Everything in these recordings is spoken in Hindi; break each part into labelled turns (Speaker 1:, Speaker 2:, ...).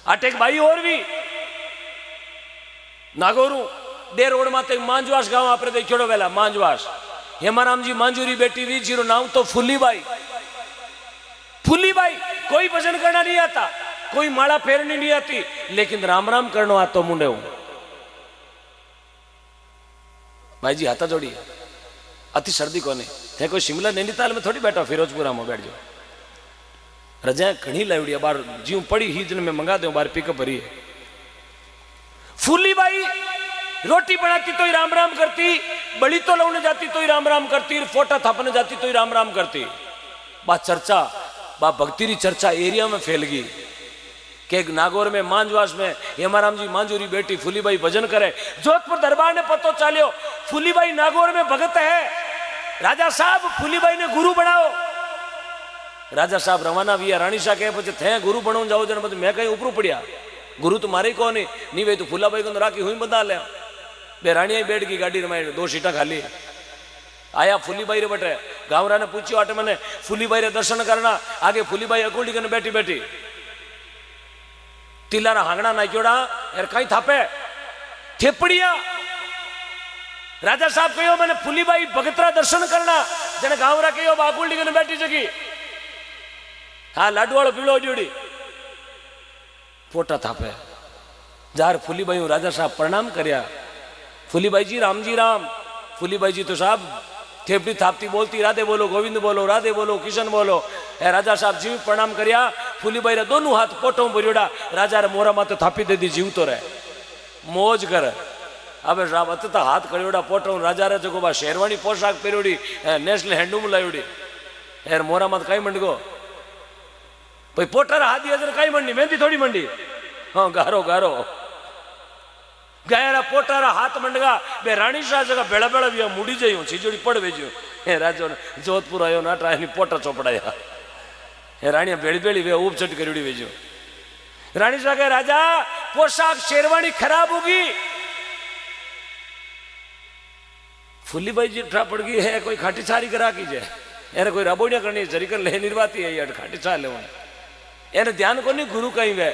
Speaker 1: अटेक भाई और भी नागोरू दे रोड माते मांजवास गांव आपने देखियो वेला मांजवास हेमाराम जी मांजूरी बेटी री जीरो नाम तो फुलीबाई। फुलीबाई कोई भजन करना नहीं आता, कोई माला फेरनी नहीं आती, लेकिन राम राम करना आतो मुंडे हूं। भाई जी हाथा जोड़ी अति सर्दी कोने थे कोई शिमला नैनीताल में थोड़ी बैठा फिरोजपुरा में बैठ जाओ। रजाएं घनी लावड़ी बार जीव पड़ी ही जन में मंगा दो बार पिकअप भरी है। फूलीबाई रोटी बनाती तो ही राम राम करती, बड़ी तो लौने जाती तो ही राम राम करती, फोटा थापने जाती तो ही राम राम करती। बा चर्चा बा भक्ति री चर्चा एरिया में फैल गई कि नागौर में मांजवास में हेमाराम जी मांजूरी बेटी फूलीबाई भजन करे। जोधपुर दरबार ने पतो चालियो फूलीबाई नागौर में भगत है, राजा साहब फूलीबाई ने गुरु बनाओ। राजा साहब रवाना भी रानी शाह कहे पछे थे गुरु बनो जाओ जन बस मैं कहीं ऊपर पड़िया गुरु तुम्हारे को नहीं भाई तो फूलाबाई को राखी हुई बता ले बे रानिया बैठ गई गाड़ी रमाई 2 सीटा खाली आया फूलीबाई रे बटे गावरा ने पूछियो आटे मैंने फूलीबाई रे दर्शन करना। आगे फूलीबाई अकोड़ी कने बैठी बैठी तिलारा हांगड़ा नाक्योड़ा यार कहीं थापे थेपड़िया। राजा साहब कहो मैंने फूलीबाई भगतरा दर्शन करना जने गावरा कहो बाकुड़ी कने बैठी जगी हाँ लाडू वालों पीलो जोड़ी फोटा थापे जार फूलीबाई राजा साहब प्रणाम करया। फूलीबाई जी राम। फूलीबाई जी तो साहब थेपड़ी थापती बोलती राधे बोलो गोविंद बोलो राधे बोलो किशन बोलो। ए राजा साहब जीव प्रणाम करया। फूलीबाई रे दोनों हाथ पोटों भरियोड़ा राजा रे मोरा माते थापी दे दी जीव तो रहे मौज कर। अब साहब अत हाथ करियोड़ा पोटों राजा रे जो बा शेरवानी पोशाक पहरियोड़ी नेशनल हैंडलूम लायोड़ी यार मोरा मत कई मंड गो भाई पोटर हाथ दिया कई मंडी मेहंदी थोड़ी मंडी हाँ गारो गारो गया पोटारा हाथ मंडगा बे रानी शाह जगह बेड़ा बेड़ा भी मुड़ी जाइयो चीजोड़ी पड़ भेजो हे राजो जोधपुर आयो नाटा एनी पोटा चौपड़ाया हे रानिया बेड़ी बेड़ी वे उपचट करी भेजो। रानी शाह कहे राजा पोशाक शेरवानी खराब होगी। फूलीबाई जी ठा पड़ गई है कोई खाटी छारी करा कीजिए यार कोई रबोड़िया करनी है जरीकन ले निर्वाती है यार खाटी छा ले यार ध्यान को नहीं गुरु कहीं वे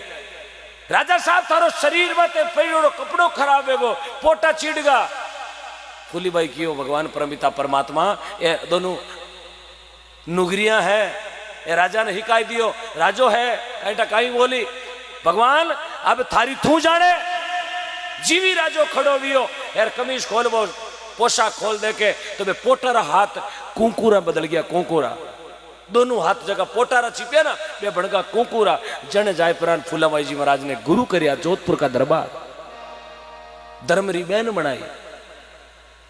Speaker 1: राजा साहब थारो शरीर में पहनो कपड़ो खराब है वो पोटा चिड़गा। फूलीबाई कियो भगवान परमिता परमात्मा ये दोनों नुगरिया है ये राजा ने हिकाई दियो राजो है ऐटा कहीं बोली भगवान अब थारी थू जाने जीवी राजो खड़ो वियो यार कमीज खोल वो पोशाक खोल दे के तो बे पोटारा हाथ कुंकुरा बदल गया कुंकुरा दोनों हाथ जगह पोटारा छिपे ना बे बनगा कुंकुरा जन जाय प्राण फूलाबाई जी महाराज ने गुरु करया। जोधपुर का दरबार धर्म री बहन बनाई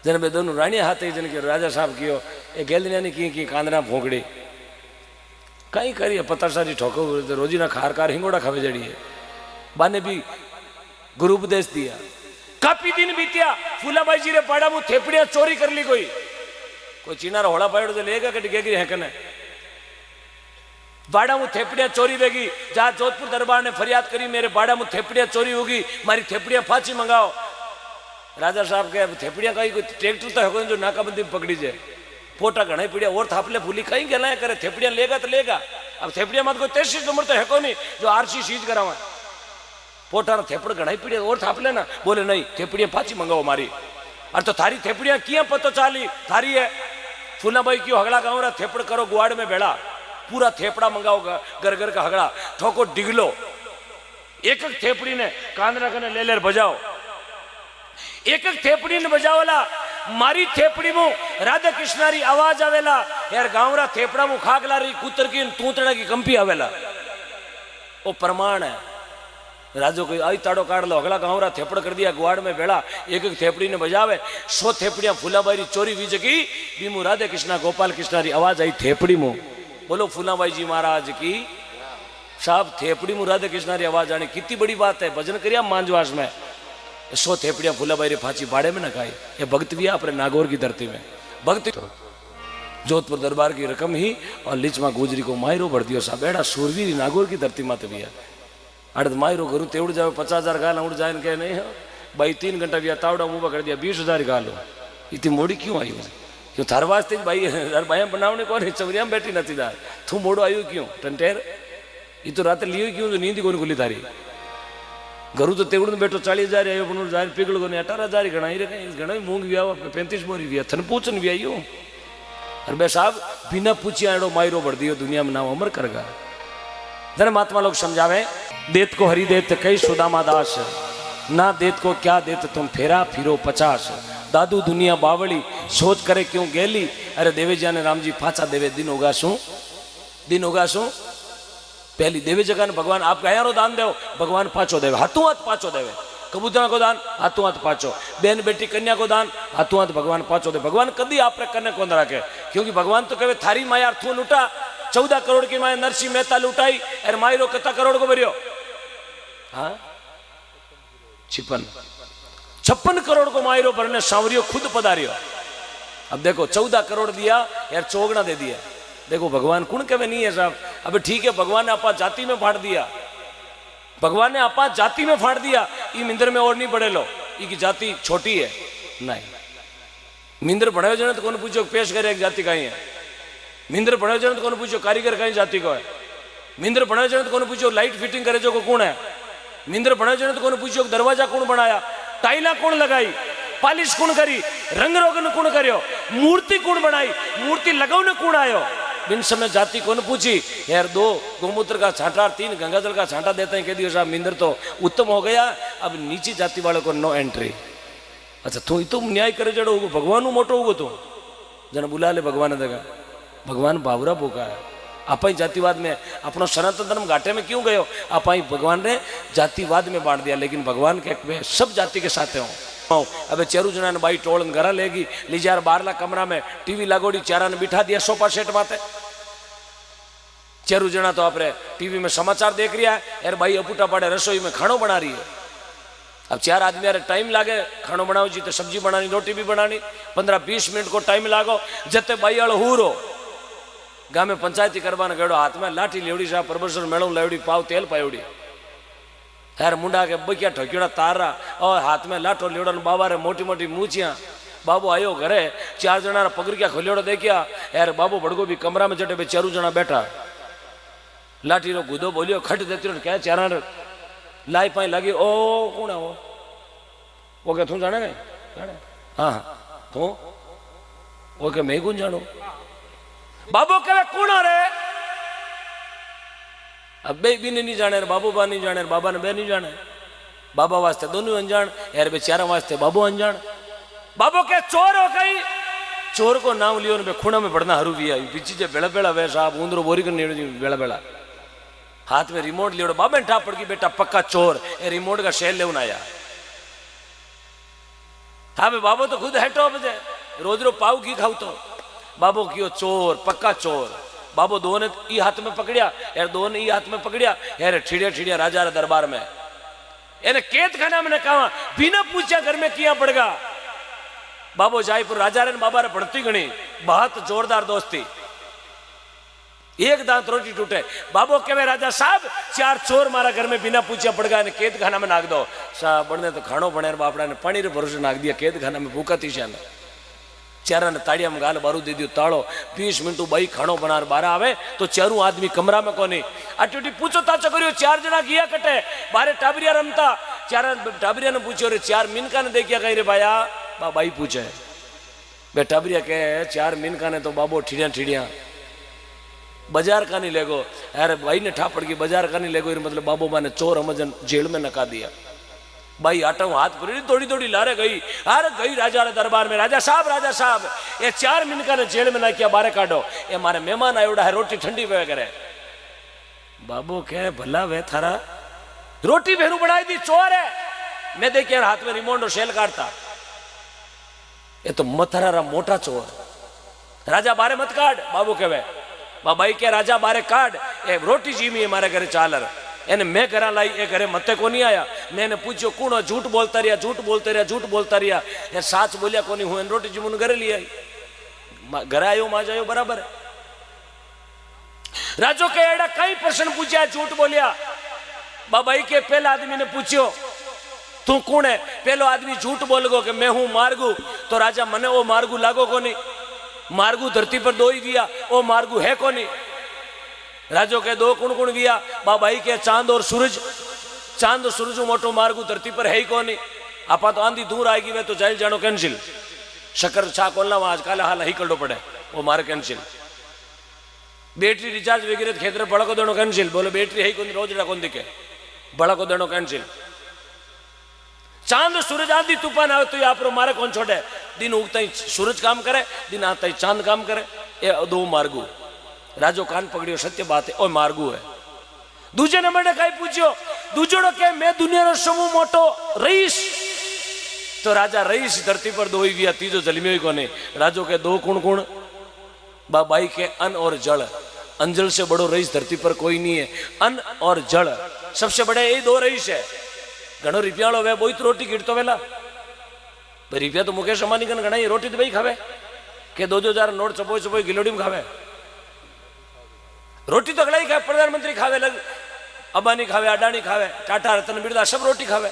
Speaker 1: जन बे दोनों रानिया हाथ जन के राजा साहब कियो ए गेलनिया ने की कांदरा भोगड़ी कहीं करिए पतासारी ठोको रोजी ना खार कार हिंगोड़ा खावे जड़ी है बाने भी गुरु उपदेश दिया। काफी दिन बीतिया फूलाबाई जी रे पाड़ा मु थेपड़िया चोरी कर ली कोई चीनारा होड़ा पायड़ तो लेगा कटी गेगी है कने बाड़ा मु थेपड़िया चोरी वेगी जहां जोधपुर दरबार ने फरियाद करी मेरे बाड़ा मु थेपड़िया चोरी होगी मारी थेपड़िया फांसी मंगाओ। राजा साहब के थेपड़िया कहीं कोई ट्रैक्टर तो है जो नाकाबंदी पकड़ी जाए पोटा घना पीड़िया और थापले फूली कहीं गलाए करे थेपड़िया लेगा तो लेगा। अब थेपड़िया मत कोई 33 नंबर तो है को नहीं जो आरसी सीज करावा पोटा थेपड़ घना पीड़िया और थापले ना बोले नहीं थेपड़िया फांसी मंगाओ मारी और तो थारी थेपड़िया किया पतो चाली थारी है। फूलाबाई क्यों हगड़ा गाँव रहा थेपड़ करो गुआड़ में बेड़ा पूरा थेपड़ा मंगाओ घर घर का हगड़ा ठोको डिगलो एक एक थेपड़ी ने कांदरा कने ले ले बजाओ एक एक थेपड़ी ने बजावला मारी थेपड़ी मु राधा कृष्णारी आवाज आवेला यार गाँवरा थेपड़ा मु खाक ला रही कुतर की तूतड़ा की कंपी आवेला वो प्रमाण है। राजो कोई आई ताड़ो काट लो अगला गाँवरा थेपड़ कर दिया गुआड़ में बेड़ा एक एक थेपड़ी ने बजावे 100 थेपड़ियां फूलाबाई चोरी हुई जगी बीमू राधे कृष्णा गोपाल कृष्णारी आवाज आई थेपड़ी मु बोलो फूलाबाई जी महाराज की साहब थेपड़ी मु राधे कृष्णारी आवाज आनी कितनी बड़ी बात है। भजन करिया मांजवास में 100 थेपड़ियां फूलाबाई रे फांसी बाड़े में न खाई ये भक्त भी अपने नागौर की धरती में भक्त जोधपुर दरबार की रकम ही और लिचमा गुजरी को मायरो भर दियो साहब एड़ा सूरवीर नागौर की धरती माते भी अर्ध मायरो करूँ तेवड़ जाओ 50,000 गाल उड़ जाए कहे नहीं है भाई 3 घंटा भी तावड़ा मुँह कर दिया 20,000 गाल हो इतनी मोड़ी क्यों आई हूँ क्यों थार वास्ते भाई यार भाई बनावने कौन चवरिया में बैठी नहीं दार तू मोड़ो आयु क्यों टंटेर ये तो रात लियो क्यों तो नींद कौन खुली थारी घरू तो तेवड़ बैठो 40,000 आयो पण जार पिघल गो ने 18,000 गणाई रे कहीं घणा मूंग भी आवा 35 मोरी भी थन पूछन भी आयो। अरे बे साहब बिना पूछिया एड़ो मायरो भर दियो दुनिया में नाम अमर करगा। जन महात्मा लोग समझावे देत को हरि देत कई सुदामा दास, ना देत को क्या देत तुम फेरा फिरो 50। दादू दुनिया बावड़ी सोच करे क्यों गेली, अरे देवे जाने राम जी फाचा देवे दिन होगा शू पहली देवे जगह ने भगवान आप गयारो दान देव भगवान पाचो देवे, हाथों हाथ पाचो देवे। कबूतरा को दान हाथों हाथ पाचो, बेन बेटी कन्या को दान हाथों हाथ भगवान पाचो दे। भगवान कदी आप कन्या कौन रखे, क्योंकि भगवान तो कहे थारी माया अर्थों लूटा 14 करोड़ की माया नरसिंह मेहता लुटाई, अरे मायरो कितना करोड़ को भरियो, हाँ 56 करोड़ को मायरो भरने सांवरियो खुद पधारियो। अब देखो 14 करोड़ दिया यार चौगना दे दिया। देखो भगवान कौन कहे नहीं है साहब। अब ठीक है भगवान ने आपा जाति में फाड़ दिया, भगवान ने आपा जाति में फाड़ दिया, ये मिंदर में और नहीं बढ़े लो, ये जाति छोटी है नहीं। मिंदर बढ़ाए जाने तो कौन पूछो पेश करे एक जाति कहीं है, मिंदर बढ़ाए जाने तो कौन पूछो कारीगर कहीं जाति को है, मिंदर बढ़ाए जाने तो कौन पूछो लाइट फिटिंग करे जो को कौन है, मिंदर बढ़ाए जाने तो कौन पूछो दरवाजा कौन बनाया, टाइला कौन लगाई, पालिश कौन करी, रंग रोगन कौन करियो, मूर्ति कौन बनाई, मूर्ति लगाने कौन आयो। बिन समय जाति कौन पूछी यार 2 गोमूत्र का छांटा 3 गंगाजल का छांटा देते हैं, कह दियो साहब मिंदर तो उत्तम हो गया, अब नीची जाति वालों को नो एंट्री। अच्छा तुम न्याय करे जड़ो भगवान मोटो होगो तो जन बुला ले भगवान देगा, भगवान बावरा भूखा है। आप ही जातिवाद में अपना सनातन धर्म घाटे में क्यों गयो, आप ही भगवान ने जातिवाद में बांट दिया, लेकिन भगवान के सब जाति के साथ हो। अब चेरू जना ने बाई टोलन घरा लेगी लीजार 12 कमरा में टीवी लागोड़ी चारा ने बिठा दिया सोफा सेट माते। चेरू जना तो आपरे टीवी में समाचार देख रहा है, यार भाई अपूटा पाड़े रसोई में खानो बना रही है। अब 4 आदमी यार टाइम लागे खानो बनाओ जी, तो सब्जी बनानी रोटी भी बनानी 15-20 मिनट को टाइम लागो। जते बाई वालो हूरो गामे पंचायती करवाने गयो, हाथ में लाठी लेवड़ी साहब प्रबोसर मेड़ो लेवड़ी पाव तेल पायोड़ी, यार मुंडा के बकिया ठोक्योड़ा तारा और हाथ में लाठो लेवड़ो, बाबा रे मोटी मोटी मूछिया। बाबू आयो घरे 4 जना पगड़िया खोलियोड़ो देखिया, यार बाबू भड़को भी कमरा में जटे 4 जना बैठा, लाठी रो गुदो बोलियो खट देती रो क्या 4 लाई पाई लगी। ओ कौन है वो क्या तू जाने गए जाने, हाँ तू वो क्या मैं कौन जानो। बाबू कहे कौन रे, अब बे भी नहीं जाने, बाबू बा नहीं जाने, बाबा ने बे नहीं जाने, बाबा वास्ते दोनों अनजान, यार बेचारा वास्ते बाबू अनजान। बाबू के चोर हो गई, चोर को नाम लियो ने खूणा में पड़ना हरू भी आई पीछे जे बेड़ा बेड़ा वे साहब ऊंदरो बोरी कर नेड़ो जी बेड़ा बेड़ा हाथ में रिमोट लियो, बाबा ने ठाप पड़ गई बेटा पक्का चोर, ए रिमोट का शेल लेवन आया। हाँ बे बाबू तो खुद हेटो बजे रोज रो पाव की खाऊ तो बाबू कियो चोर पक्का चोर। बाबू 2 ने ई हाथ में पकड़िया, यार 2 ने ई हाथ में पकड़िया, यार ठिड़िया ठिड़िया राजा रे दरबार में यानी कैद खाना मैंने कहा बिना पूछा घर में किया पड़गा। बाबू जायपुर राजा रे बाबा रे बढ़ती गणी बहुत जोरदार दोस्ती, एक दांत रोटी टूटे। बाबू कहे राजा साहब 4 चोर मारा घर में बिना पूछा पड़गा, कैद खाना में नाक दो। साहब बढ़ने तो खानो बने बापड़ा ने पानी रे भरोसे नाक दिया कैद खाना में भूखा थी शान। 4 ने ताड़िया में गाल बारू दे दियो ताड़ो 20 मिनट भाई खानो बना 12 आवे तो 4 आदमी कमरा में कोनी अटी पूछो ताचो करियो 4 जना किया कटे बारे टाबरिया रमता। 4 टाबरिया ने पूछो रे 4 मिनका ने देखिया कहीं रे भाया बाई पूछे बे टाबरिया के 4 मिनका ने तो बाबो ठिड़िया ठिड़िया बाजार का नहीं लेगो। अरे भाई ने ठापड़ की बाजार का नहीं लेगो, मतलब बाबू माने चोर हमजन जेल में नका दिया। भाई आटा हाथ पकड़ी थोड़ी थोड़ी लारे गई, अरे गई राजा रे दरबार में, राजा साहब ये 4 मिनका ने जेल में ना किया बारे काटो, ये मारे मेहमान आयोड़ा है रोटी ठंडी वे करे। बाबू कहे भला वे थारा रोटी भेरू बढ़ाई दी चोर है, मैं देखिए हाथ में रिमोट और शेल काटता, ये तो मथरा रा मोटा चोर। राजा बारे मत काट, बाबू कहे बाबाई के राजा बारे काट, ए रोटी जीमी है मारे घरे चालर एने मैं घरा लाई ए घरे मते को नहीं आया। मैंने पूछो कौन झूठ बोलता रिया यार साच बोलिया कोनी हूं रोटी जीमुन घरे लिया घर आयो मा जायो बराबर है। राजो के एड़ा कई प्रश्न पूछा झूठ बोलिया। बाबाई के पहला आदमी ने पूछो तू कौन है, पहलो आदमी झूठ बोल गो कि मैं हूं मार्गू, तो राजा मने वो मार्गू लागो को नहीं, मार्गू धरती पर 2 ही दिया, वो मार्गू है को नहीं। राजो के 2 कुण कुण दिया, बाबाई के चांद और सूरज, चांद सूरज मोटो मार्गू धरती पर है ही कोनी। आपा तो आंधी दूर आएगी वे तो जाइल जानो कैंसिल। शक्कर छा कोला आज काले हाल ही कड़ो पड़े वो मारे कैंसिल। बैटरी रिचार्ज वगैरह खेतर बड़ा को देनो कैंसिल। बोले बैटरी है कौन रोज कौन दिखे बड़ा को देनो कैंसिल। चांद सूरज आंधी तूफान आवे तो आप मारे कौन छोड़े। दिन उगता ही सूरज काम करे, दिन आता ही चांद काम करे। ये दो मार्गू। राजो कान पकड़ियो सत्य बात है ओ मार्गू है। दूजे नंबर ने कई पूछ्यो दूजोड़ो के मैं दुनिया रो समूह मोटो रईस। तो राजा रईस धरती पर दो ही गया तीजो जलमियो ही कोने। राजो के दो कुण कुण बाबाई के अन्न और जल। अंजल से बड़ो रईस धरती पर कोई नहीं है। अन्न और जल सबसे बड़े यही दो रईस है। घणो रुपयालो वे बोई तो रोटी गिरतो वेला रुपया तो मुकेश अंबानी कन घणा रोटी तो भाई खावे के 2000 नोट चपोई चपोई गिलोडी में खावे। रोटी तो गलाई खावे। प्रधानमंत्री खावे लग अंबानी खावे अडानी खावे टाटा रतन बिरला सब रोटी खावे।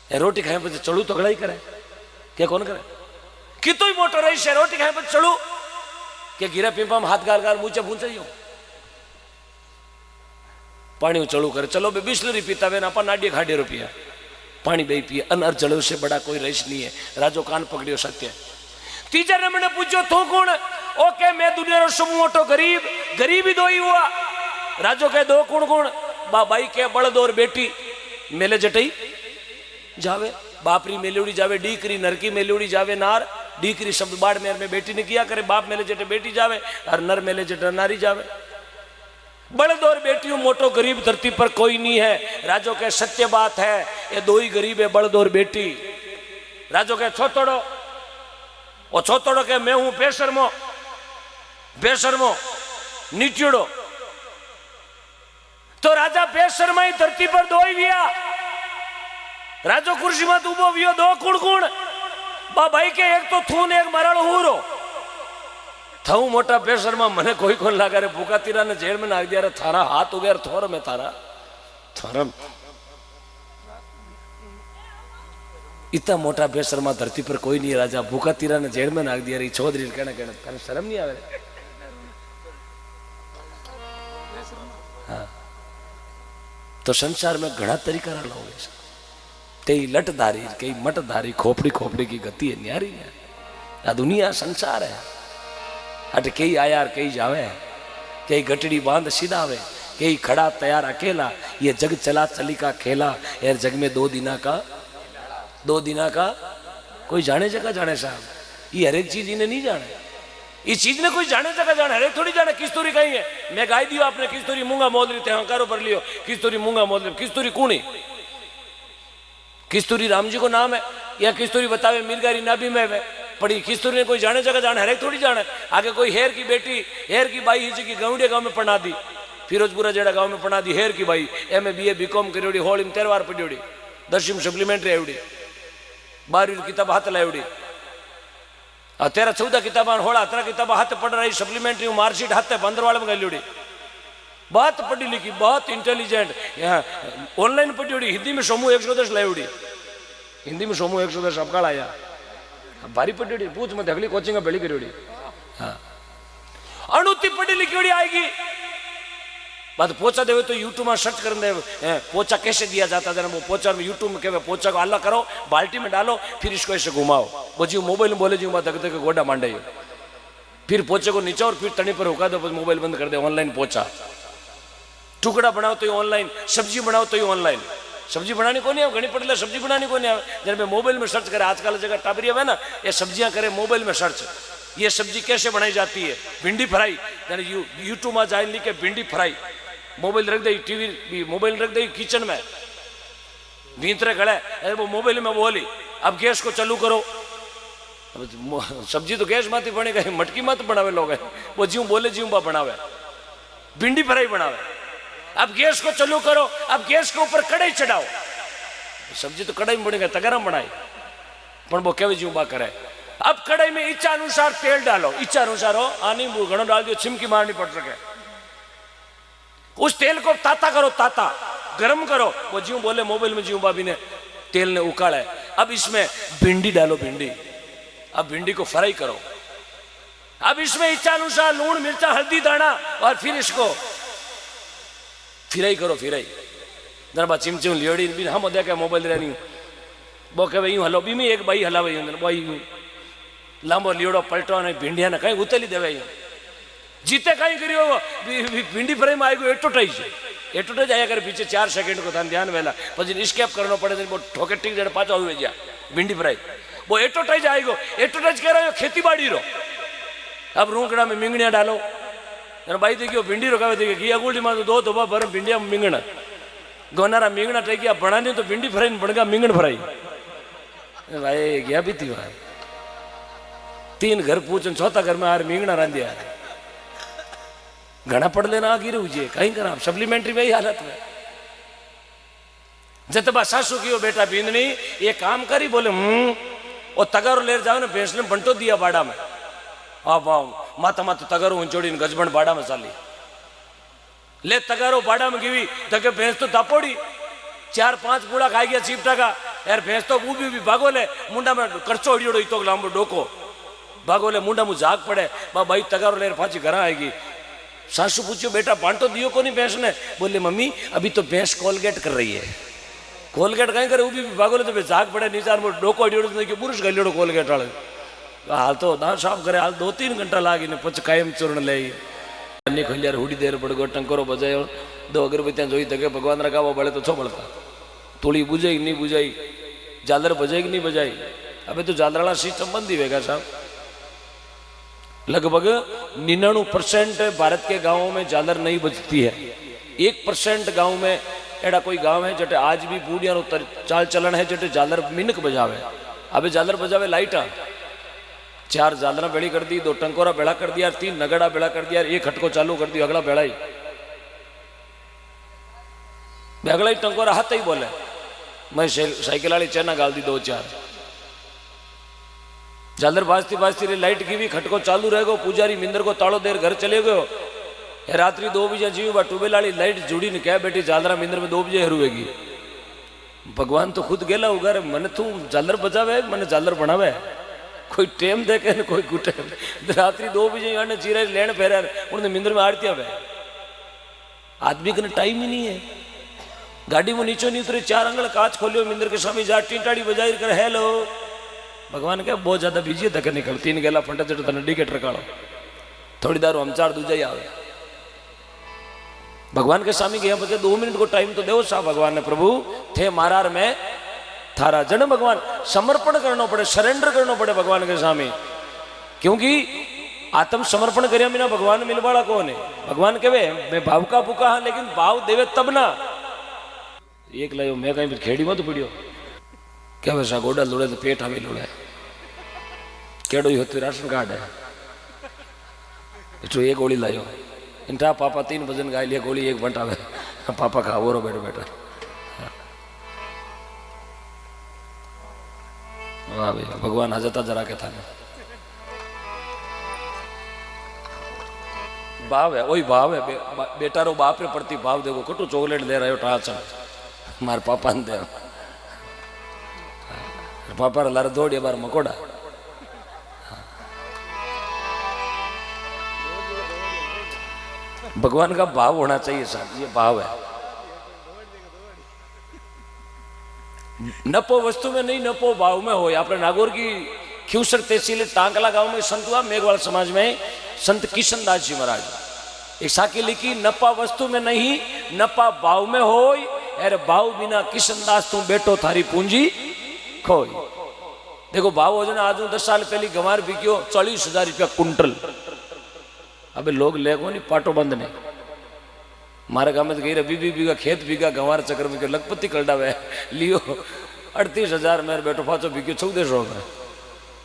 Speaker 1: रोटी खाए પછી ચડું તો ગળાઈ કરે કે કોણ કરે કિતોય મોટો રહી છે રોટી ખાए પછી ચડું કે ગીરા પીપા में हाथ गाल गाल मुंचे पूंचाइयो पानी चलू करे। चलो बे बिस्लरी पीता वे ना अपन नाडिये खाड़े रुपया पानी बे पिए। अनर जल से बड़ा कोई रईस नहीं है। राजो कान पकड़ियो सत्य। तीसरे नंबर ने पूछो तू कौन। ओके मैं दुनिया रो सब मोटो गरीब। गरीब ही दो ही हुआ। राजो के दो कुण कुण बाबाई के बड़द और बेटी मेले जटई जावे। बापरी मेलोड़ी जावे डीकरी नरकी मेलोड़ी जावे नार। डीकरी शब्द बाड़मेर में बेटी ने किया करे। बाप मेले जटे बेटी जावे और नर मेले जटे नारी जावे। बड़द और बेटियों मोटो गरीब धरती पर कोई नहीं है। राजो के सत्य बात है ये दो ही गरीब है बड़द और बेटी। राजो के छोतड़ो और छोतड़ो के मैं हूं बेशर्मो बेशर्मो नीटियोड़ो। तो राजा बेशर्मा ही धरती पर दो ही विया। राजो कुर्सी में उबो वियो दो कुण कुण भाई के एक तो थून एक मरल हूरो थू मोटा बेशर्मा मने कोई कोन लागा रे भूखा तीरा ने जेल में नाख दिया रे थारा हाथ उगेर थोर में थारा थोरम इतना मोटा बेशर्मा धरती पर कोई नहीं। राजा भूखा तीरा ने जेल में नाख दिया रे चौधरी कहने कहने शर्म नहीं आवे। हाँ तो संसार में घड़ा तरीका लोग कई लटधारी कई मटधारी खोपड़ी खोपड़ी की गति है न्यारी है। आ दुनिया संसार है। अट कई आयार कई जावे कई गटड़ी बांध सिधावे कई खड़ा तैयार अकेला। ये जग चला चली का खेला। यार जग में 2 दिना का कोई जाने जगह जाने साहब। ये हर एक चीज इन्हें नहीं जाने। इस चीज ने कोई जाने जगह जाने हर एक थोड़ी जाने। किस्तूरी कहीं है मैं गाय दियो आपने किस्तूरी मूंगा मोदरी ते हंकारो पर लियो किस्तूरी मूंगा मोदरी किस्तूरी कूणी किस्तूरी राम जी को नाम है या किस्तूरी बतावे मीरगारी नाभी में है पड़ी। किस्तूरी ने कोई जाने जगह जाने हर एक थोड़ी जाने। आगे कोई हेर की बेटी हेर की बाई हिजी की गौड़िया गांव में पढ़ा दी फिरोजपुरा जेड़ा गांव में पढ़ा दी हेर की बाई एम BA BCom करी होली में 13 बार पढ़ी 10वीं सप्लीमेंट्री आई 12वीं किताब हाथ लाइवड़ी 13-14 किताब होड़ा 17 किताब हाथ पढ़ रही सप्लीमेंट्री मार्कशीट हाथ 15 वाले में गई। बहुत पढ़ी लिखी बहुत इंटेलिजेंट। यहाँ ऑनलाइन पढ़ी उड़ी हिंदी में समूह 110 लाई उड़ी हिंदी में समूह 110 अबकाल आया भारी पढ़ी उड़ी पूछ मत अगली कोचिंग बेली करी उड़ी। हाँ अणुति पढ़ी लिखी उड़ी आएगी। बात पोचा देवे तो यूट्यूब में सर्च कर दे पोचा कैसे दिया जाता है। वो पोचा में यूट्यूब में कहे पोचा को आला करो बाल्टी में डालो फिर इसको ऐसे घुमाओ। वो जी मोबाइल में बोले जी मैं धक धक गोडा मांडे फिर पोचे को नीचे और फिर तनी पर हुका दो मोबाइल बंद कर दे। ऑनलाइन पोचा टुकड़ा बनाओ तो ऑनलाइन सब्जी बनाओ तो ऑनलाइन। सब्जी बनानी को नहीं आवे घनी पड़े सब्जी बनानी को नहीं आवे जब मोबाइल में सर्च करे। आजकल जगह टाबरी है ना ये सब्जियां करे मोबाइल में सर्च ये सब्जी कैसे बनाई जाती है। भिंडी फ्राई यूट्यूब में जाए लिखे भिंडी फ्राई मोबाइल रख दे टीवी मोबाइल रख दे किचन में भीतरे खड़े वो मोबाइल में बोली अब गैस को चालू करो। सब्जी तो गैस माती बनेगा मटकी मत बनावे लोग वो जीव बोले जीव बा बनावे भिंडी फ्राई बनावे। अब गैस को चालू करो अब गैस के ऊपर कढ़ाई चढ़ाओ। सब्जी तो कढ़ाई में बनेगा तगरम बनाई पर वो केवी जीव बा करे। अब कढ़ाई में इच्छा अनुसार तेल डालो इच्छा अनुसार हो आनी घणो डाल दियो छिमकी मारनी पड़ सके। उस तेल को ताता करो ताता गरम करो। वो जीव बोले मोबाइल में जीव भाभी ने तेल ने उकाड़ा है। अब इसमें भिंडी डालो भिंडी अब भिंडी को फ्राई करो। अब इसमें इच्छा अनुसार लूण मिर्चा हल्दी दाना और फिर इसको फ्राई करो फ्राई जरा बा चिमचिम लियोड़ी भी हम देखे मोबाइल रहनी बो के यूं हलो बी में एक बाई हलावे बाई लांबो लियोड़ो पलटो ने भींडिया ने कहीं उतली देवे जीते कहीं करियो भींडी फ्राई में आई गयो एटोटाई जाया करे पीछे 4 सेकंड को थाने ध्यान वेला પછી escape करनो पड़े वो ठोके टिक जड़े पाछो आवे जा भिंडी फ्राई वो एटोटाई जाएगो एटोटाई कह रहा खेती बाड़ी रो अब रूकड़ा में मिंगणिया डालो भाई देखियो भिंडी रो कहवे देखिए किया गुल्डी में दो तो भर भिंडिया मिंगण गोनारा मिंगणा टे गया बनानी तो भिंडी फ्राई बन गया मिंगण फ्राई भाई गया भी थी भाई 3 घर पूछन चौथा घर में आर मिंगणा रांधिया घना पड़ लेना आ गिरू जे कहीं करा सप्लीमेंट्री में ही हालत में जतबा सासू की बेटा बींदनी ये काम करी बोले वो तगारो ले जाओ ना भैंस ने बंटो दिया बाड़ा में आप माता माता तगारो ऊंचोड़ी गजबन बाड़ा में चाली ले तगारो बाड़ा में गिवी तके भैंस तो दापोड़ी 4-5 बूढ़ा खाई गया चीपटा का यार भैंस तो भी भागो ले मुंडा में करचो अड़ियोड़ो तो लांबो डोको भागो ले मुंडा मुँह झाग पड़े भाई तगारो ले पाची घर आएगी सासू पूछो बेटा बांटो दियो को नहीं भैंस ने बोले मम्मी अभी तो भैंस कोलगेट कर रही है कोलगेट कहीं करे वो भी भागो तो झाग पड़े नीचा डोको अड़ियोड़ो पुरुष गलियोड़ो कोलगेट वाले हाल तो दांत साफ करे हाल 2-3 घंटा लागी ने पछ कायम चूर्ण ले खोलिया हुडी देर पड़ गयो टंकोरो बजायो 2 अगरबत्तियां जोई तके भगवान रखावा बड़े तो छो बड़ता तोड़ी बुझाई नहीं बुझाई झालर बजाई कि नहीं बजाई अबे तो झालराला सिस्टम बंद ही होगा साहब लगभग 99% भारत के गांवों में झालर नहीं बजती है 1% गांव में एड़ा कोई गांव है जटे आज भी बूढ़िया चाल चलन है जटे झालर मिनक बजावे अबे झालर बजावे लाइटा 4 झालरा बेड़ी कर दी 2 टंकोरा बेड़ा कर दिया 3 नगड़ा बेड़ा कर दिया 1 खटको चालू कर दिया अगला बेड़ा ही अगला ही टंकोरा हाथ ही बोले मैं साइकिल वाली चैना गाल दी 2-4 झालर बाजती बाजती लाइट की भी खटको चालू रहेगो पुजारी मिंदर को ताड़ो देर घर चले गयो रात्रि 2 बजे जीव बा ट्यूबवेल वाली लाइट जुड़ी ने क्या बेटी झालरा मिंदर में 2 बजे हरूएगी भगवान तो खुद गेला उगारे मने तू झालर बजावे मने झालर बनावे कोई टेम देखे न कोई गुटे रात्रि 2 बजे आने चीरे लेन फेरे उन्हें मिंदर में आरती आवे आदमी के टाइम ही नहीं है गाड़ी में नीचे नहीं उतरे 4 अंगल कांच खोलियो मिंदर के स्वामी जा टीटाड़ी बजाई कर हेलो भगवान क्या बहुत ज्यादा बिजी तक निकल 3 गेला फंटा चढ़ तने डिकेट रखाड़ो थोड़ी दारू हम 4 दूजा ही आवे भगवान के स्वामी के यहाँ बचे 2 मिनट को टाइम तो दो सा भगवान ने प्रभु थे मारार में थारा जन भगवान समर्पण करना पड़े सरेंडर करना पड़े भगवान के स्वामी क्योंकि आत्म समर्पण कर बिना भगवान मिल वाला कौन है भगवान कहे मैं भाव का भूखा हाँ लेकिन भाव देवे तब ना एक लायो मैं कहीं खेड़ी मत पड़ियो क्या वैसा गोडा लुड़े तो पेट हमें लुड़े केड़ो ही होती राशन कार्ड है तो 1 गोली लायो इंटा पापा 3 भजन गाय लिया गोली 1 बंटावे पापा खा वो रो बेटा बेटा वाह भैया भगवान हजता जरा के था भाव है वही भाव है बेटा रो बाप रे प्रति भाव देखो कटू चॉकलेट दे रहा हो टाचा मार पापा ने दे पापा लारे दौड़िया बार मकोड़ा भगवान का भाव होना चाहिए साहब ये भाव है नपो वस्तु में नहीं नपो भाव में हो अपने नागौर की खिवसर तहसील टांकला गांव में संत हुआ मेघवाल समाज में संत किशनदास जी महाराज एक साकी लिखी नपा वस्तु में नहीं नपा भाव में हो अरे भाव बिना किशनदास तू बेटो थारी पूंजी खोई देखो भाव हो जाना आज 10 साल पहले गंवार बिक्यो 40,000 रुपया कुंटल अबे लोग लेगो नहीं पाटो बंद नहीं मारे गाँव में तो गई 20 बीघा खेत बीघा गंवार चक्कर में लखपति कलडावे लियो 38,000 मेरे बेटो फाचो बिक्यो 1400 में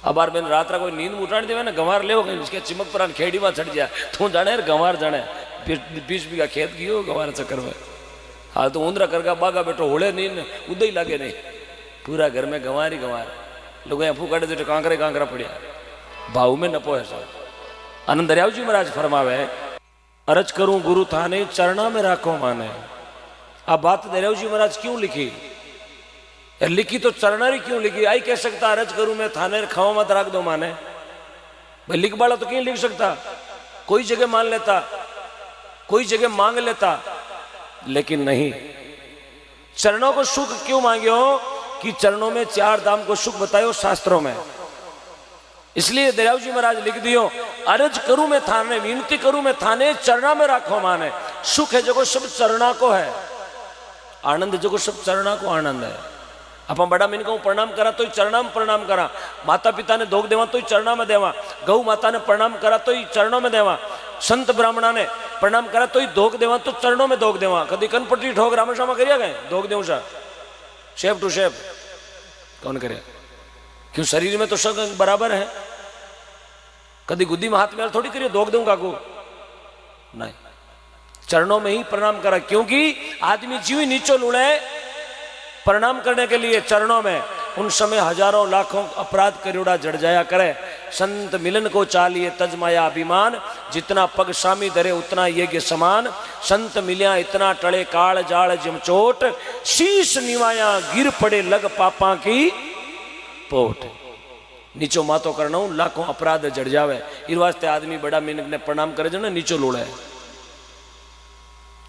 Speaker 1: अब बार मैंने रात कोई नींद उठाने देवे ना गंवार ले उसके चिमक पर खेड़ी में चढ़ जाए तू जाने गंवार जाने 20 बीघा खेत गियो गंवार चक्कर में हाँ तो ऊंदरा करगा बागा बेटो होड़े नींद उदय लागे नहीं पूरा घर में गंवार ही गंवार लोग यहाँ फूकाड़े देते कांकरे कांकरा पड़िया भाव में नपो है सर आनंद दरियाव जी महाराज फरमावे अरज करूं गुरु थाने चरणा में राखो माने अब बात दरियाव जी महाराज क्यों लिखी लिखी तो चरणारी क्यों लिखी आई कह सकता अरज करूं मैं थाने खावा मत राख दो माने भाई लिख वाला तो क्यों लिख सकता कोई जगह मान लेता कोई जगह मांग लेता लेकिन नहीं चरणों को सुख क्यों मांगियो कि चरणों में 4 धाम को सुख बतायो शास्त्रों में। इसलिए दयाव जी महाराज लिख दियो, अरज करूं मैं थाने, विनती करूं मैं थाने, चरणा में राखो माने। सुख है जो सब चरणा को है, आनंद जो सब चरणा को आनंद है। आप बड़ा मिन को प्रणाम करा तो चरणा में प्रणाम करा, माता पिता ने दोग देवा तो चरणा में देवा, गौ माता ने प्रणाम करा तो चरणों में देवा, संत ब्राह्मणा ने प्रणाम करा तो दोग देवा तो चरणों में दोग देवा। कभी कनपट्टी ठोक रामेश्वर करिया गए दोग देव सा शेप टू शेप कौन करे? क्यों शरीर में तो सब बराबर है। कभी गुद्दी में हाथ में थोड़ी करिए दोग दूं काकू, नहीं, चरणों में ही प्रणाम करा। क्योंकि आदमी जीव नीचो लुड़े प्रणाम करने के लिए चरणों में, उन समय हजारों लाखों अपराध करोड़ा जड़ जाया करे। संत मिलन को चालिए तजमाया अभिमान, जितना पग सामी धरे उतना यज्ञ समान। संत मिलिया इतना टले काल जाल जमचोट, शीश निवाया गिर पड़े लग पापा की पोट। नीचो मातो करना लाखों अपराध जड़ जावे, इस वास्ते आदमी बड़ा मिनक ने प्रणाम करे जो ना नीचो लूड़े।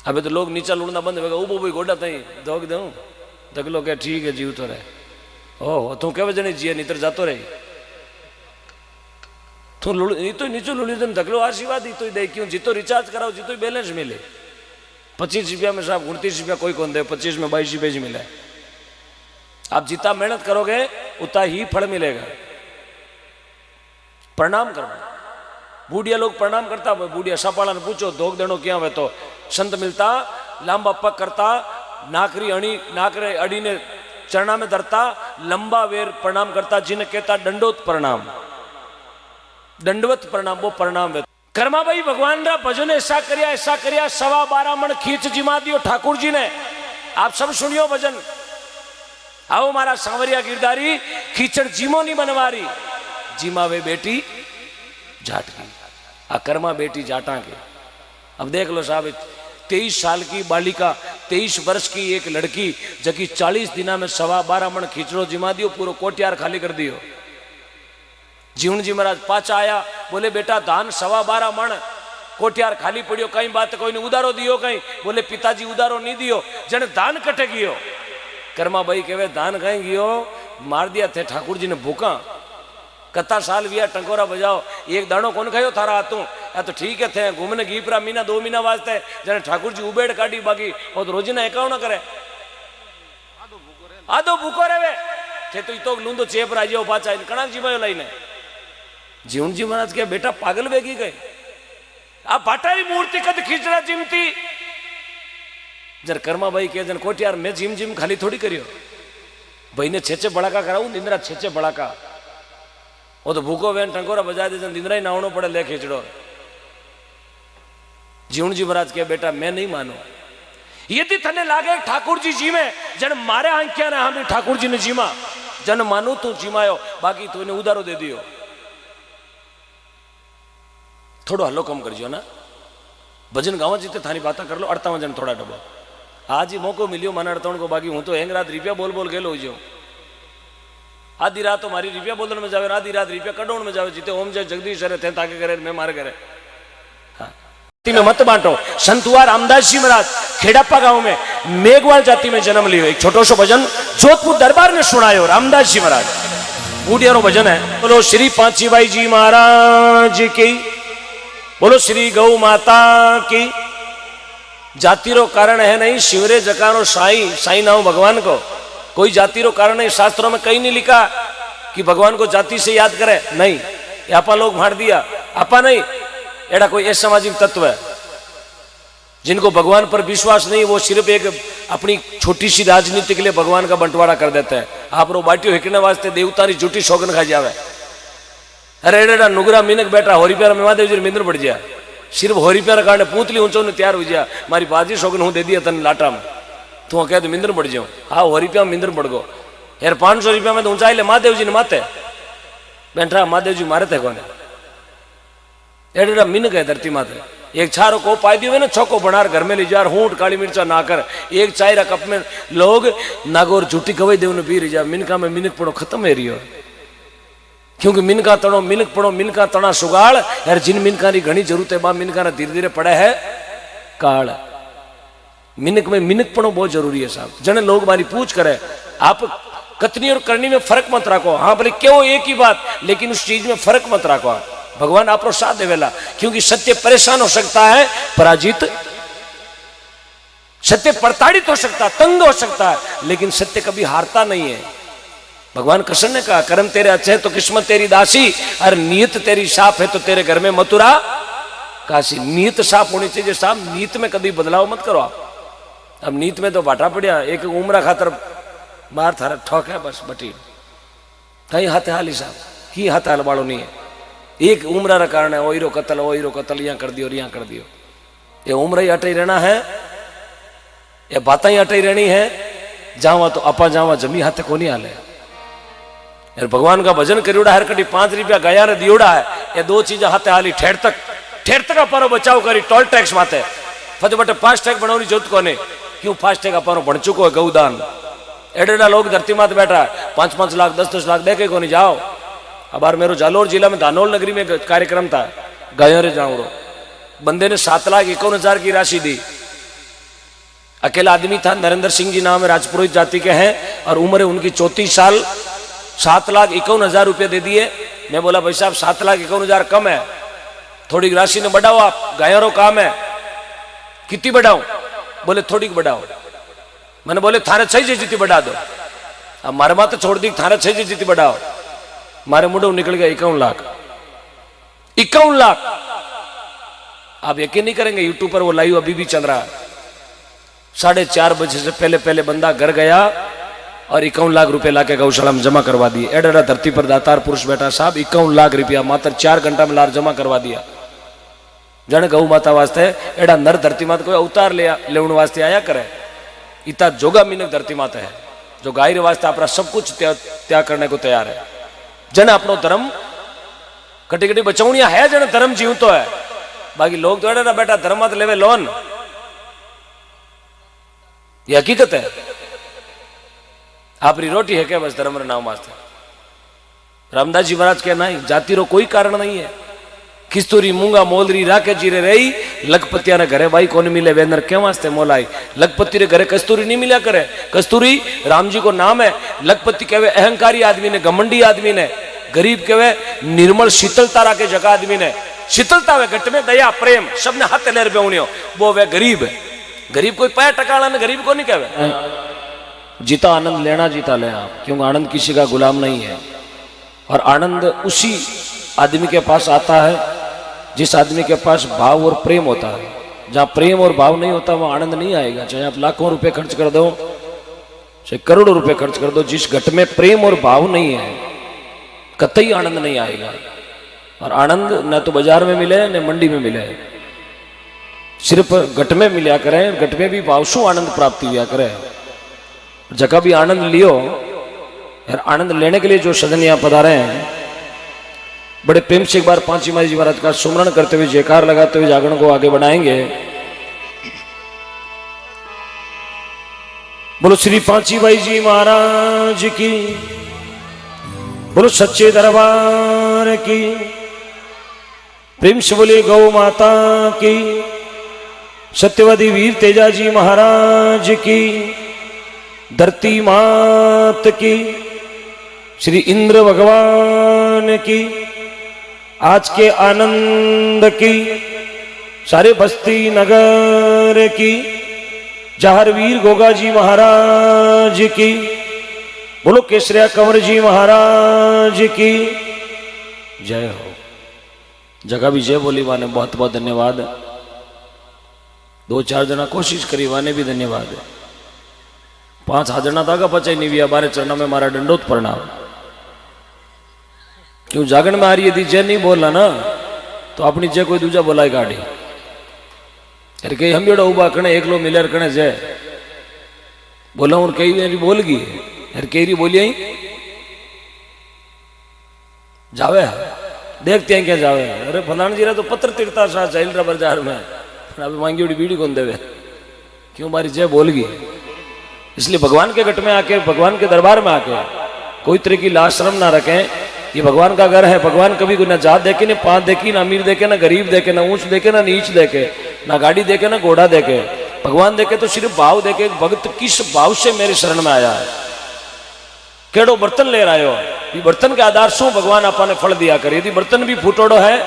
Speaker 1: अबे तो लोग नीचा लूड़ना बंद हो गया, उबो भी गोडा तई दोग दूं दगलो के ठीक है जीव तो रहे। ओह तू कह वजह नहीं जिये नितर जातो रहे, तू लुड़ तो नीचो लुड़ी तुम दगलो आशीर्वाद ही तो दे। क्यों जितो रिचार्ज कराओ जितो बैलेंस मिले। 25 रुपया में साहब 29 रुपया कोई कौन दे, 25 में 22 रुपये मिले। आप जितना मेहनत करोगे उतना ही फल मिलेगा। प्रणाम करना, बूढ़िया लोग प्रणाम करता, बूढ़िया सपाला ने पूछो दोग देनो क्या हुए तो संत मिलता, लांबा पग करता, नाकरी अड़ी ने चरणा में धरता, लंबा वेर प्रणाम करता, जिन्हें कहता दंडोत प्रणाम, दंडवत प्रणाम, वो प्रणाम वे। कर्मा भाई भगवान रा भजन ऐसा करिया 12.25 मण खींच जिमा दियो ठाकुर जी ने। आप सब सुनियो भजन। आओ मारा सांवरिया गिरधारी खींचड़ जीमो नहीं बनवारी, जीमा वे बेटी जाट की, आ कर्मा बेटी जाटा के। अब देख लो साहब, 23 साल की बालिका, 23 वर्ष की एक लड़की जबकि 40 दिना में 12.25 मण खींचड़ो जिमा दियो, पूरा कोटियार खाली कर दियो। जीवन जी महाराज पाचा आया, बोले बेटा धान 12.25 मण कोटियार खाली पड़ियो, कई बात कोई ने उदारो दियो, कहीं बोले पिताजी उदारो नहीं दियो, जने धान कटे गियो। कर्मा भाई कहे धान कहीं गियो, मार दिया थे ठाकुर जी ने भूखा। कता साल विया टंकोरा बजाओ, एक दाणो कौन खायो थारा हाथों? या तो ठीक है थे घूमने घीपरा महीना 2 महीना वास्ते, जने ठाकुर जी उबेड़ काटी, बाकी वो तो रोजी ना एकावना करे, आधो भूखो रहे थे तो लूंदो चेप राजियो पाचा कणा जीवायो लाइने। जीवन जी महाराज के बेटा पागल वेगी गए, आप भाटाई मूर्ति कद खींचना जिमती। जर कर्मा भाई के जन कोटियार में जिम जिम खाली थोड़ी करियो, भाई ने 6 बड़ाका कराऊ, निंद्रा 6 बड़ाका, वो तो भूखो वेन टंकोरा बजा दे, निंद्रा ही नावनो पड़े ले खींचड़ो। जीवन जी महाराज के बेटा मैं नहीं मानो, यदि थने लागे ठाकुर जी जीवे, जन मारे आंखिया ने हम ठाकुर जी ने जीमा, जन मानू तू जीमायो, बाकी तू इन्हें उधारो दे दियो। थोड़ो हल्लो कम करजो ना, भजन गावा जीते थानी बात कर लो, 58 जन थोड़ा डबो। आज ही मौको मिलियो मन 58 को, बाकी हूं तो हेंग रात रुपया बोल बोल गेलो जो। आधी रात तो मारी रुपया बोलने में जावे, आधी रात रुपया कटोण में जावे, जीते ओम जय जगदीश रे थे ताके करे मैं मारे करे। हाँ में मत बांटो। संत हुआ रामदास जी महाराज खेड़ापा गांव में मेघवाल जाति में जन्म लियो। एक छोटो सो भजन जोधपुर दरबार में सुनायो रामदास जी महाराज, बूढ़ियारो भजन है। बोलो श्री पांची भाई जी महाराज की, बोलो श्री गौ माता की। जाति रो कारण है नहीं, शिवरे जकारो साई, साई नाम भगवान को, कोई जाति रो कारण नहीं। शास्त्रों में कहीं नहीं लिखा कि भगवान को जाति से याद करे, नहीं, आपा लोग भाड़ दिया, आपा नहीं, एड़ा कोई असामाजिक तत्व है जिनको भगवान पर विश्वास नहीं, वो सिर्फ एक अपनी छोटी सी राजनीति के लिए भगवान का बंटवारा कर देते हैं। आप रो बाटियों हिकने वास्ते देवता री झूठी सौगन खा जावे। अरे एड़ा नुगरा मीनक बैठा होरी प्यारा में महादेव जी मिंद्र पड़ गया, सिर्फ होरी प्यारा कारण पूतली ऊंचो ने तैयार हो गया, मारी बाजी सौगन हूं दे दिया तन लाटा में, तू कह तो मिंद्र पड़ जाओ। हाँ होरी प्या मिंद्र पड़ गो यार, 500 रुपया में तो ऊंचाई ले महादेव जी ने माते बैठा, महादेव जी मारे थे कौन एड़ा मिनक है धरती माते। एक छारो को पाई दियो ना, छोको बनार घर में ले जा, हूंट काली मिर्चा ना कर, एक चाय रा कप में लोग नागौर झूठी गवाई देव ने पी रही जा। मिनका में मिनक पड़ो खत्म है रियो, क्योंकि मिनका तड़ो मिनक पड़ो, मिनका तना सुगाड़ यार, जिन मिनका री घनी जरूरत है बा मिनका धीरे धीरे पड़े है काल। मिनक में मिनकपणो बहुत जरूरी है साहब। जने लोग मारी पूछ करे, आप कथनी और करनी में फर्क मत रखो। हाँ भले क्यों एक ही बात, लेकिन उस चीज में फर्क मत रखो। भगवान आप साथ देवेला, क्योंकि सत्य परेशान हो सकता है, पराजित सत्य प्रताड़ित हो सकता है, तंग हो सकता है, लेकिन सत्य कभी हारता नहीं है। भगवान कृष्ण ने कहा, कर्म तेरे अच्छे है तो किस्मत तेरी दासी, और नीयत तेरी साफ है तो तेरे घर में मथुरा काशी। नीयत साफ होनी चाहिए साहब, नीयत में कभी बदलाव मत करो आप। अब नीयत में तो बाटा पड़िया, एक उम्र खातर मार थारा ठोक है बस बटी, कहीं हाथ हाली साहब की हाथ हाल वालों नहीं है। एक उम्र का कारण है, ओईरो कतल यहाँ कर दियो, यहाँ कर दियो। ये उम्र ही अटई रहना है, ये बातें ही अटई रहनी है। जावा तो अपा जावा जमी हाथे को नहीं हाले यार। भगवान का भजन करियोड़ा हर कटी 5 रुपया गया ने दियोड़ा है, ये 2 चीजें हाथे हाली ठेर तक अपारो बचाव करी टोल टैक्स माते फते बटे फास्ट टैग बनावनी जरूरत कोने। क्यों फास्ट टैग अपारो बन चुको है गौदान। एडेडा लोग धरती मात बैठा है, 5-5 लाख 10-10 लाख देखे को नहीं जाओ। अब बार मेरे जालोर जिला में धानोल नगरी में कार्यक्रम था, गयो रे जाऊँ बंदे ने 7,51,000 की राशि दी। अकेला आदमी था, नरेंद्र सिंह जी नाम है, राजपुरोहित जाति के हैं, और उम्र है उनकी 34 साल। 7,51,000 रुपये दे दिए। मैं बोला भाई साहब 7,51,000 कम है, थोड़ी राशि ने बढ़ाओ, आप गायरों काम है। कितनी बढ़ाऊं? बोले थोड़ी बढ़ाओ। मैंने बोले थारे 6 जीती बढ़ा दो। अब मारे माते छोड़ दी, थारे 6 जीती बढ़ाओ। मारे मुंडो निकल गया 51 लाख। 51 लाख आप यकीन नहीं करेंगे, यूट्यूब पर वो लाइव अभी भी चल रहा है। 4:30 बजे से पहले बंदा घर गया और 51 लाख रुपए लाके गौशाला में जमा करवा दिए। एडा धरती पर दातार पुरुष बैठा साहब, 51 लाख रुपया मात्र 4 घंटा में लार जमा करवा दिया। जन गौ माता वास्ते एडा नर धरती माता कोई अवतार लेवन वास्ते आया करे। इतना जोगा मीनक धरती माता है जो गाय वास्ते अपना सब कुछ त्याग करने को तैयार है। जन अपनो धर्म कटी कटी बचावनिया है, जन धर्म जीव तो है। बाकी लोग तो एडा बेटा धर्म मत लेवे लोन, ये हकीकत है। आपरी रोटी है क्या बस धर्म रे नाम वास्ते। रामदास जी महाराज के नहीं, जाति रो कोई कारण नहीं है। खिस्तूरी मूंगा मोलरी राके जीरे रही, लखपतिया ने घरे भाई कौन मिले वेंदर क्यों वास्ते मोलाई। लखपति रे घरे कस्तूरी नहीं मिला करे। कस्तूरी राम जी को नाम है। लखपति कहवे अहंकारी आदमी ने, घमंडी आदमी ने। गरीब कहवे निर्मल शीतलता राके जगह आदमी ने। शीतलता वे घट में दया प्रेम सब ने हाथ लेर बेउनियो, वो वे गरीब है। गरीब कोई पैर टकाला ने गरीब को नहीं कहवे। जीता आनंद लेना जीता ले आप, क्योंकि आनंद किसी का गुलाम नहीं है। और आनंद उसी आदमी के पास आता है जिस आदमी के पास भाव और प्रेम होता है। जहां प्रेम और भाव नहीं होता वहां आनंद नहीं आएगा। चाहे आप लाखों रुपए खर्च कर दो, चाहे करोड़ों रुपए खर्च कर दो, जिस घट में प्रेम और भाव नहीं है कतई आनंद नहीं आएगा। और आनंद न तो बाजार में मिले न मंडी में मिले, सिर्फ घट में मिला करे। घट में भी भावसु आनंद प्राप्ति हुआ करे। जगह भी आनंद लियो यार। आनंद लेने के लिए जो सदन यहाँ पधारे हैं, बड़े प्रेम से एक बार पांची माई जी महाराज का सुमरण करते हुए, जयकार लगाते हुए जागरण को आगे बढ़ाएंगे। बोलो श्री पांची बाई जी महाराज की, बोलो सच्चे दरबार की, प्रेम से बोले गौ माता की, सत्यवादी वीर तेजा जी महाराज की, धरती मात की, श्री इंद्र भगवान की, आज के आनंद की, सारे बस्ती नगर की, जहर वीर गोगा जी महाराज की, बोलो केसरिया कंवर जी महाराज की जय हो। जगह भी जय बोली वाने बहुत बहुत धन्यवाद। 2-4 जना कोशिश करी वाने भी धन्यवाद। 5 जना तागा पचाई नहीं भी बारे चरणों में मारा दंडोत प्रणाम। क्यों जागरण में आ रही यदि जय नहीं बोलना ना तो अपनी जय कोई दूजा बोला गाड़ी। अरे कहीं हम जोड़ा उबा कने एक लो मिलर कने जय बोला और कई मेरी बोल गई। अरे कई बोली आई जावे देखते हैं क्या जावे। अरे फलान जी रहा तो पत्र तिरता सा चल रहा बाजार में, अभी मांगी उड़ी बीड़ी कौन देवे। क्यों हमारी जय बोल गई। इसलिए भगवान के घट में आके, भगवान के दरबार में आके कोई तरह की लाज शर्म ना रखें। ये भगवान का घर है। भगवान कभी कोई ना जात देखे, ना पात देखी, ना अमीर देखे, ना गरीब देखे, ना ऊंच देखे, ना नीच देखे, ना गाड़ी देखे, ना घोड़ा देखे। भगवान देखे तो सिर्फ भाव देखे, भक्त किस भाव से मेरे शरण में आया है, केड़ो बर्तन ले रहा हो, ये बर्तन के आधार से भगवान आपा ने फल दिया करे। यदि बर्तन भी फूटोड़ो है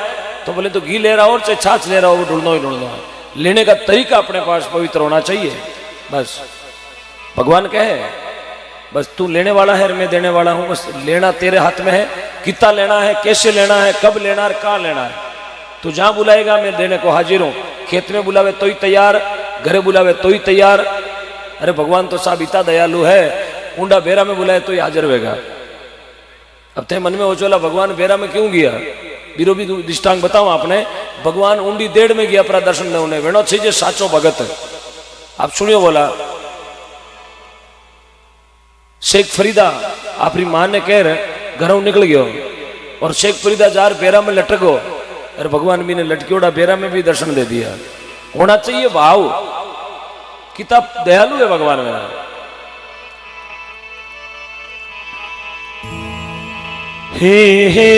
Speaker 1: तो बोले तो घी ले रहा हो और चाहे छाछ ले रहा हो, वो ढूंढना ही ढूंढना है। लेने का तरीका अपने पास पवित्र होना चाहिए। बस भगवान कहे बस तू लेने वाला है और मैं देने वाला हूं, बस लेना तेरे हाथ में है, कितना लेना है, कैसे लेना है, कब लेना है, कहां लेना है। तू जहां बुलाएगा मैं देने को हाजिर हूं। खेत में बुलावे तो ही तैयार, घरे बुलावे तो ही तैयार। अरे भगवान तो साहब इतना दयालु है, ऊंडा बेरा में बुलाए तो ही हाजिर होगा। अब थे मन में वो चला भगवान बेरा में क्यों गया, बीरो भी दृष्टांत बताऊं आपने। भगवान ऊंडी देड़ में गया अपना दर्शन देने, वेणो छे साचो भगत। आप सुनियो बोला शेख फरीदा अपनी मां ने कह घरों निकल गयो और शेख फरीदा जार बेरा में लटको, और भगवान भी ने लटकियोड़ा बेरा में भी दर्शन दे दिया। होना चाहिए भाव, कितना दयालु है भगवान मेरा। हे हे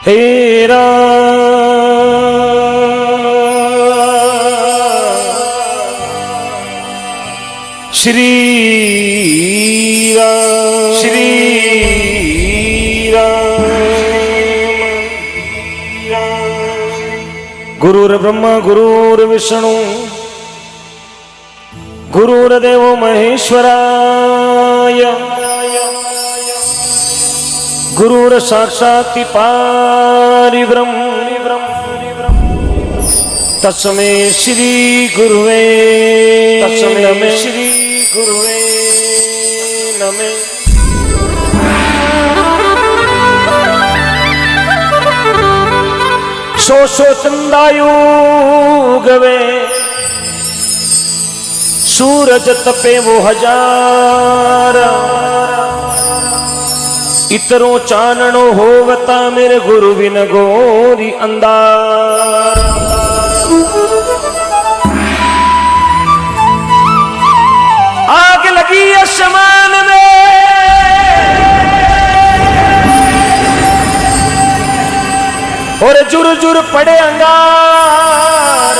Speaker 1: हे श्री राम श्री राम। गुरुर् ब्रह्मा गुरुर्विष्णु गुरुर्देव महेश्वराय गुरुर् साक्षात् परब्रह्म तस्मै श्री गुरुवे तस्मै श्री गुरुवे नमः। सो चंदायु गवे सूरज तपे वो हजार, इतरो चाननो होवता मेरे गुरु बिन गोरी अंधार। आग लगी आसमान में और जुर जुर पड़े अंगार,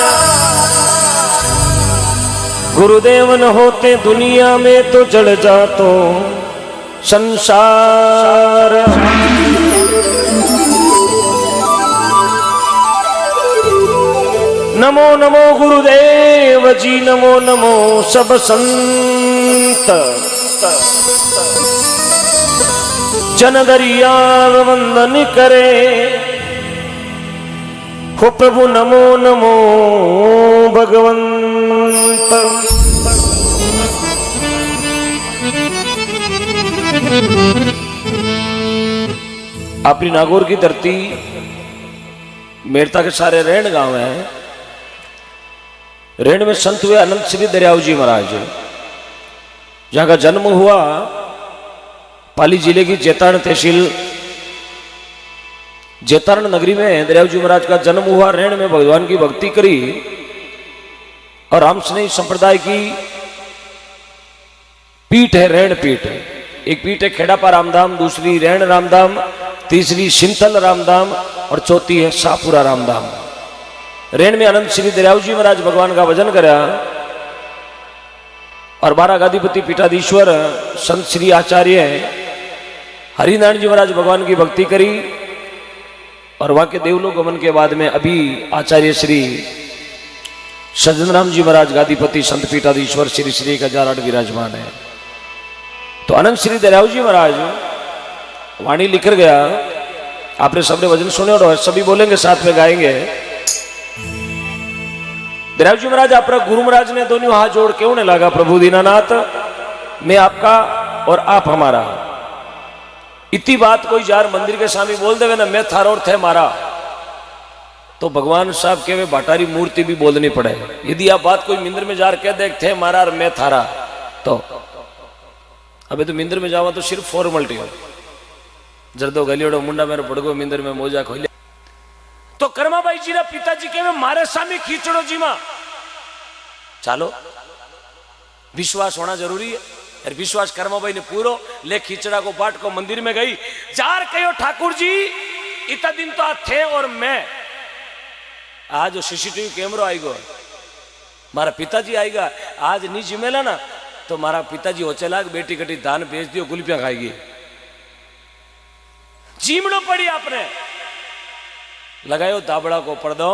Speaker 1: गुरुदेव न होते दुनिया में तो जल जातो संसार। नमो नमो गुरुदेव जी, नमो नमो सब संत। जन दरिया वंदन करे हो प्रभु, नमो नमो भगवंत। अपनी नागौर की धरती मेरता के सारे रेण गांव हैं। रेण में संत हुए अनंत श्री दरियाव जी महाराज, जहां का जन्म हुआ पाली जिले की जेतारण तहसील जेतारण नगरी में दरियाव जी महाराज का जन्म हुआ। रेण में भगवान की भक्ति करी और रामस्नेही संप्रदाय की पीठ है रेण पीठ। एक पीठ है खेड़ापा रामधाम, दूसरी रेण रामधाम, तीसरी सिंथल रामधाम और चौथी है शाहपुरा रामधाम। रेण में अनंत श्री दरियाव जी महाराज भगवान का भजन करा और 12 गादीपति पीठाधीश्वर संत श्री आचार्य हरिनारायण जी महाराज भगवान की भक्ति करी। और वहां के देवलोक गमन के बाद में अभी आचार्य श्री सज्जन राम जी महाराज गादीपति संत पीठाधीश्वर श्री श्री 1008 विराजमान है। तो अनंत श्री दरियाव जी महाराज वाणी लिख गया, आपने सबने वचन सुने और सभी बोलेंगे साथ में गाएंगे। दरियाव जी महाराज अपना गुरु महाराज ने दोनों हाथ जोड़ के उन्हें लगा, प्रभु दीनानाथ मैं आपका और आप हमारा। इतनी बात कोई जार मंदिर के सामने बोल देवे ना, मैं थारा और थे मारा, तो भगवान साहब के वे भाटारी मूर्ति भी बोलनी पड़े। यदि आप बात कोई मंदिर में जार कह दे थे मारा और मैं थारा, तो अबे तो मंदिर में जावा तो सिर्फ फॉर्मेलिटी हो। जरदो गलियोड़ो मुंडा मेरे बड़गो मंदिर में मोजा खोले तो कर्माबाई जी रा पिताजी के मारे सामी खींचड़ो जी मां चालो विश्वास होना जरूरी है। और विश्वास कर्माबाई ने पूरो ले खींचड़ा को बाट को मंदिर में गई। जार कहो ठाकुर जी इतना दिन तो थे और मैं आज जो सीसीटीवी कैमरो आएगो, मारा पिताजी आएगा, आज नहीं जिमेला ना तो मारा पिताजी होचेला बेटी कटी धान बेच दियो, गुलपिया खाएगी। जीमड़ो पड़ी आपने लगायो दाबड़ा को पर्दो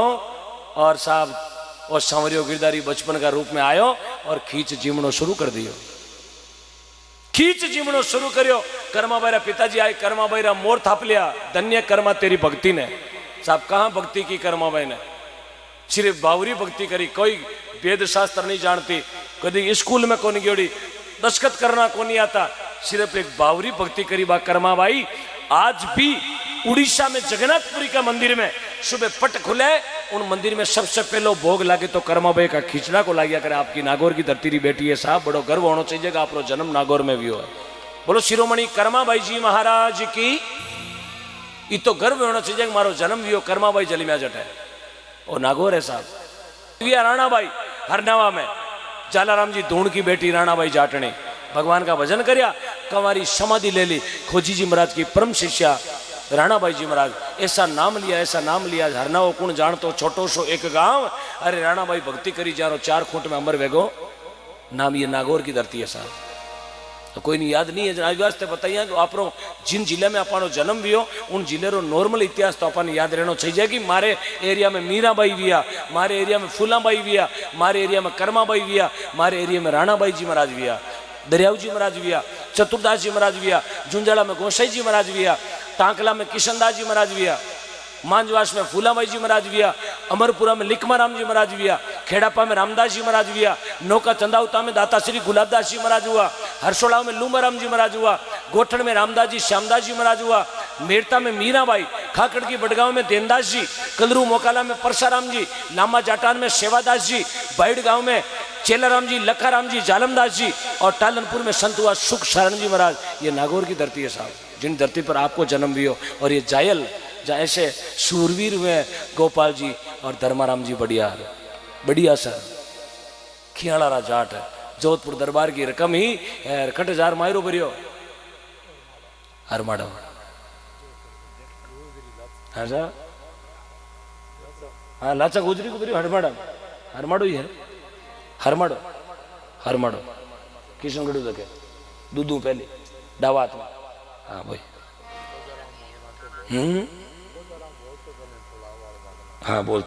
Speaker 1: और साहब और सांवरियो गिरधारी बचपन का रूप में आयो और खींच जीमणो शुरू कर दियो। खींच जीमणो शुरू करियो। कर्मा भाईरा पिताजी आए, कर्मा भाईरा मोर थाप लिया, धन्य कर्मा तेरी भक्ति ने। साहब कहां भक्ति की कर्मा भाई ने, सिर्फ बावरी भक्ति करी, कोई वेद शास्त्र नहीं जानती, कभी स्कूल में कौन गयोड़ी, दस्खत करना कौन नहीं आता, सिर्फ एक बावरी भक्ति करी बा कर्मा भाई। आज भी उड़ीसा में जगन्नाथपुरी का मंदिर में सुबह पट खुले, उन मंदिर में सबसे पहले भोग लागे तो कर्मा भाई का खिचड़ा को लाग्या करे। आपकी नागौर की धरती री बेटी है साहब, बड़ो गर्व होना चाहिए आप जन्म नागौर में भी हो। बोलो शिरोमणि कर्मा भाई जी महाराज की। ये तो गर्व होना चाहिए कि मारो जन्म भी हो कर्मा भाई जलिम्या जट है और नागौर है साहब। राणा भाई हरनावा में जालाराम जी धूण की बेटी राणा भाई जाटणी भगवान का भजन करया, कंवारी समाधि ले ली। खोजी जी महाराज की परम शिष्या राणा भाई जी महाराज, ऐसा नाम लिया, ऐसा नाम लिया। हरनाओ कुण जान तो छोटो सो एक गांव, अरे राणा भाई भक्ति करी जारो 4 खूंट में अमर वेगो। नाम ये नागौर की धरती है साहब, तो कोई नहीं याद नहीं है। वास्ते बताइए कि आप जिन जिले में अपनो जन्म भी हो उन जिले रो नॉर्मल इतिहास तो अपन याद रहना चाहिए कि मारे एरिया में मीराबाई विया, मारे एरिया में फूलाबाई विया, मारे एरिया में कर्माबाई विया, मारे एरिया में राणा भाई जी महाराज विया, दरियाव जी महाराज विया, चतुरदास जी महाराज विया, झुंझाड़ा में गोसाई जी महाराज विया, टांकला में किशनदास जी महाराज विया, मांजवास में फूलाबाई जी महाराज विया, अमरपुरा में लिखमाराम जी महाराज विया, खेड़ापा में रामदास जी महाराज विया, नौका चंदावता में दाता श्री गुलाबदास जी महाराज हुआ, हरसोड़ा में लूमाराम जी महाराज हुआ, गोठन में रामदास जी श्यामदास जी महाराज हुआ, मेरता में मीराबाई, खाकड़ की बड़गांव में देनदास जी, कलरू मोकाला में परसाराम जी, लामा जाटान में सेवादास जी, बाइड गांव में चेलाराम जी, लखाराम जी, जालमदास जी और टालनपुर में संत हुआ सुख सारण जी महाराज। ये नागौर की धरती है साहब, जिन धरती पर आपको जन्म भी हो। और ये जायल जहाँ ऐसे सूरवीर हुए गोपाल जी और धर्माराम जी बढ़िया बढ़िया सर खियाड़ा जाट है। जोधपुर दरबार की रकम ही कट हजार मायरो भरियो हरमाड़ो। हाँ सर, हाँ लाचा गुजरी को भरियो हरमाड़ा, हरमाड़ो ही है, हरमाड़ो हरमाड़ो किशनगढ़ तक दूधू पहले दावात में। हाँ भाई हाँ बोल।